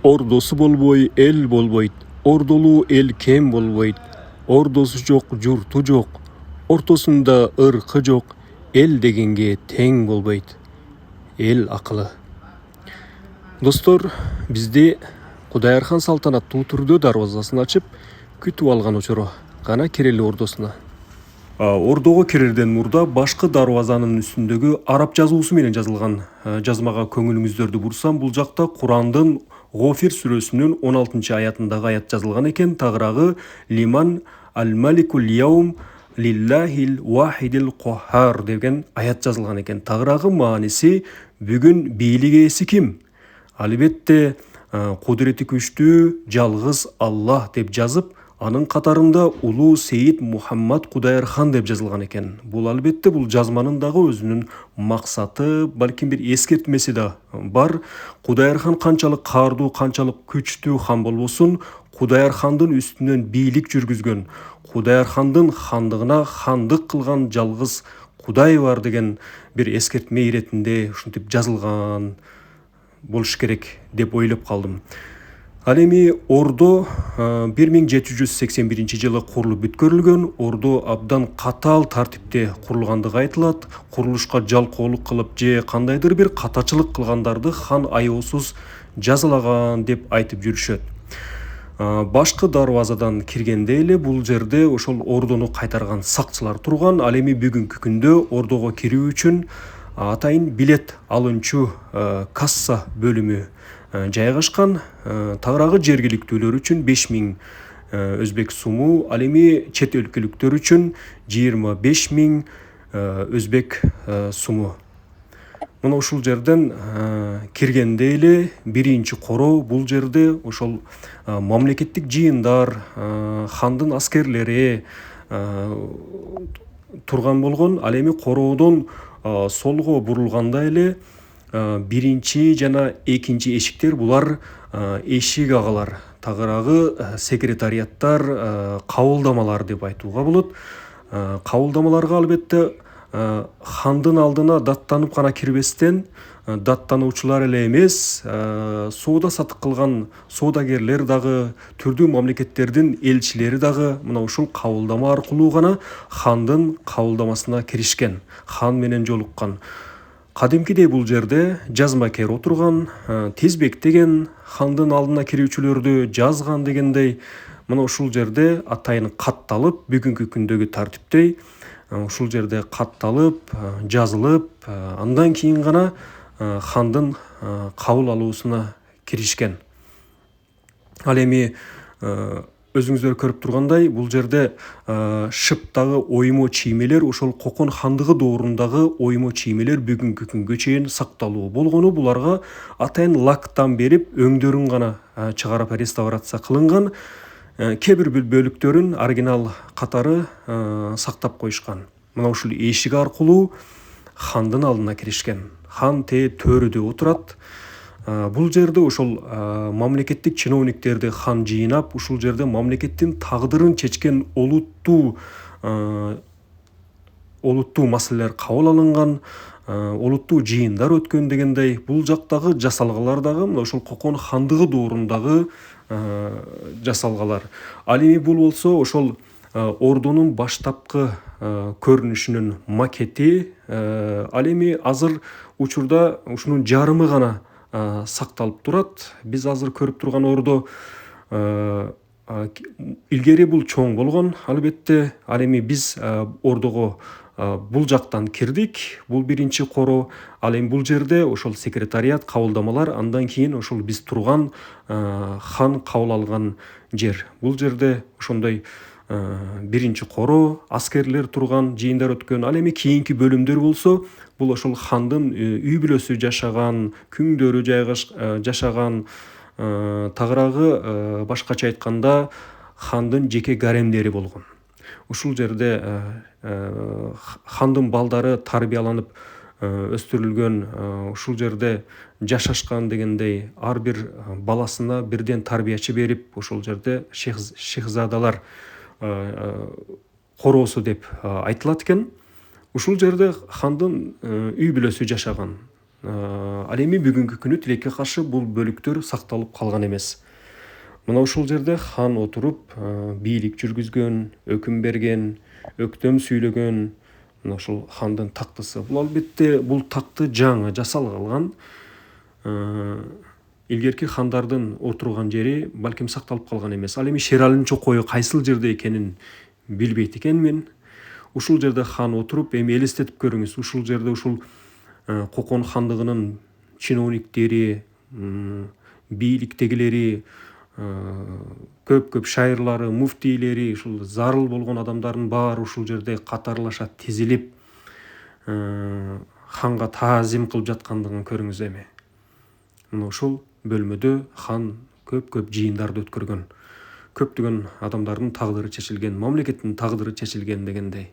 Ордосу болбой эл болбойт, ордолуу эл кем болбойт. Ордосу жок, журту жок, ортосунда ыркы жок, эл дегенге тең болбойт. Эл акылы. Достор, бизде Кудайырхан салтанаттуу түрдө дарбазасын ачып, күтүп алган учуру гана кирели ордосуна. Ордого кирерден мурда башкы дарбазанын үстүндөгү араб жазуусу менен жазылган жазмага көңүлүңүздөрдү бурсам, бул жакта Курандын Гофир сүрөсүнүн 16-аятындагы аят жазылган экен. Тагыраагы лиман ал-маликул яум лиллахил вахидил кохар деген аят жазылган экен. Тагыраагы мааниси бүгүн бийлик ээси ким? Албетте кудурети күчтүү жалгыз Аллах деп жазып, анын катарында улуу Сейит Мухаммад Кудайырхан деп жазылган экен. Бул албетте бул жазманын дагы өзүнүн максаты, балким бир эскертмеси да бар. Кудайырхан канчалык каардуу, канчалык күчтүү хан болбосун, Кудайырхандын үстүнөн бийлик жүргүзгөн, Кудайырхандын хандыгына хандык кылган жалгыз Кудай бар деген бир эскертме иретинде ушинтип жазылган болуш керек деп ойлоп калдым. Ал эми Ордо 1781 жылы курулуп бүткөрүлгөн. Ордо абдан катаал тартипте курулгандыгы айтылат. Курулушка жалкоолук кылып же кандайдыр бир катачылык кылгандарды хан аеосуз жазалаган деп айтып жүрүшөт. Башкы дарбазадан киргенде эле бул жерде ошол Ордону кайтарган сакчылар турган. Ал эми бүгүнкү күндө Ордого кирүү үчүн атайын билет алынчу касса бөлүмү жайгашкан. Тагыраагы жергиликтүүлөр үчүн 5000 өзбек суму, ал эми чет өлкөлүктөр үчүн 25000 өзбек суму. Мына ушул жерден киргенде эле биринчи короо бул жерде ошол мамлекеттик жыйындар, хандын аскерлери турган болгон. Ал эми короодон солго бурулганда эле биринчи жана экинчи эшиктер, булар эшик агалар, тагыраагы секретариаттар, кабылдамалар деп айтууга болот. Кабылдамаларга албетте хандын алдына даттанып гана кирбестен, даттануучулар эле эмес, соода сатык кылган соодагерлер дагы, түрдүү мамлекеттердин элчилери дагы мына ушул кабылдама аркылуу гана хандын кабылдамасына киришкен, хан менен жолуккан. Кадимкидей бул жерде жазмакер отурган, тезбектеген, хандын алдына кирүүчүлөрдү жазган дегендей, мына ушул жерде атайын катталып, бүгүнкү күндөгү тартиптей ушул жерде катталып, жазылып, андан кийин гана хандын кабыл алуусуна киришкен. Ал эми өзүңүздөр көрүп тургандай, бул жерде шыптагы оймо чиймелер, ошол Кокон хандыгы доорундагы оймо чиймелер бүгүнкү күнгө чейин сакталуу болгону, буларга атайын лактан берип, өңдөрүн гана чыгарып реставрация кылынган. Кээ бир бөлүктөрүн оригинал катары сактап коюшкан. Мына ушул эшик аркылуу хандын алдына киришкен. Хан төрүдө отурат. Бул жерде ошол мамлекеттик чиновниктерди хан жыйнап, ушул жерде мамлекеттин тагдырын чечкен олуттуу маселелер кабыл алынган, олуттуу жыйындар өткөн дегендей. Бул жактагы жасалгалар дагы мына ошол Кокон хандыгы доорундагы жасалгалар. Ал эми бул болсо ошол Ордонун баштапкы көрүнүшүнүн макети. Ал эми азыр учурда ушунун жарымы гана сакталып турат. Биз азыр көрүп турган Ордо илгери бул чоң болгон. Албетте, ал эми биз Ордого бул жактан кирдик. Бул биринчи короо. Ал эми бул жерде ошол секретариат, кабылдамалар, андан кийин ошол биз турган хан кабыл алган жер. Бул жерде ошондой биринчи короо, аскерлер турган, жыйындар өткөн. Ал эми кийинки бөлүмдөр болсо, бул ошол хандын үй бүлөсү жашаган, күңдөрү жашаган, тагыраагы башкача айтканда хандын жеке гаремдери болгон. Ушул жерде хандын балдары тарбияланып өстүрүлгөн, ушул жерде жашашкан дегендей, ар бир баласына бирден тарбиячы берип, ушул жерде шехзадалар короосу деп айтылат экен. Ушул жерде хандын үй бүлөсү жашаган. Ал эми бүгүнкү күнү тилекке каршы бул бөлүктөр сакталып калган эмес. Мына ушул жерде хан отуруп бийлик жүргүзгөн, өкүм берген, өктөм сүйлөгөн, мына ушул хандын тактысы. Бул албетте бул такты жаңы жасалган. Илгерки хандардын отурган жери балким сакталып калган эмес. Ал эми Шералинин чокою кайсыл жерде экенин билбейт экенмин. Ушул жерде хан отуруп, эми элестетип көрүңүз. Ушул жерде ушул Кокон хандыгынын чиновниктери, бийликтегилери, көп шайырлары, муфтийлери, ушул зарыл болгон адамдардын баары ушул жерде катарлаша тизилип ханга таазим кылып жаткандыгын көрүңүз эми. Мына ушул бөлмөдө хан көп жыйындарды өткөргөн. Көптөгөн адамдардын тагдыры чечилген, мамлекеттин тагдыры чечилген дегендей.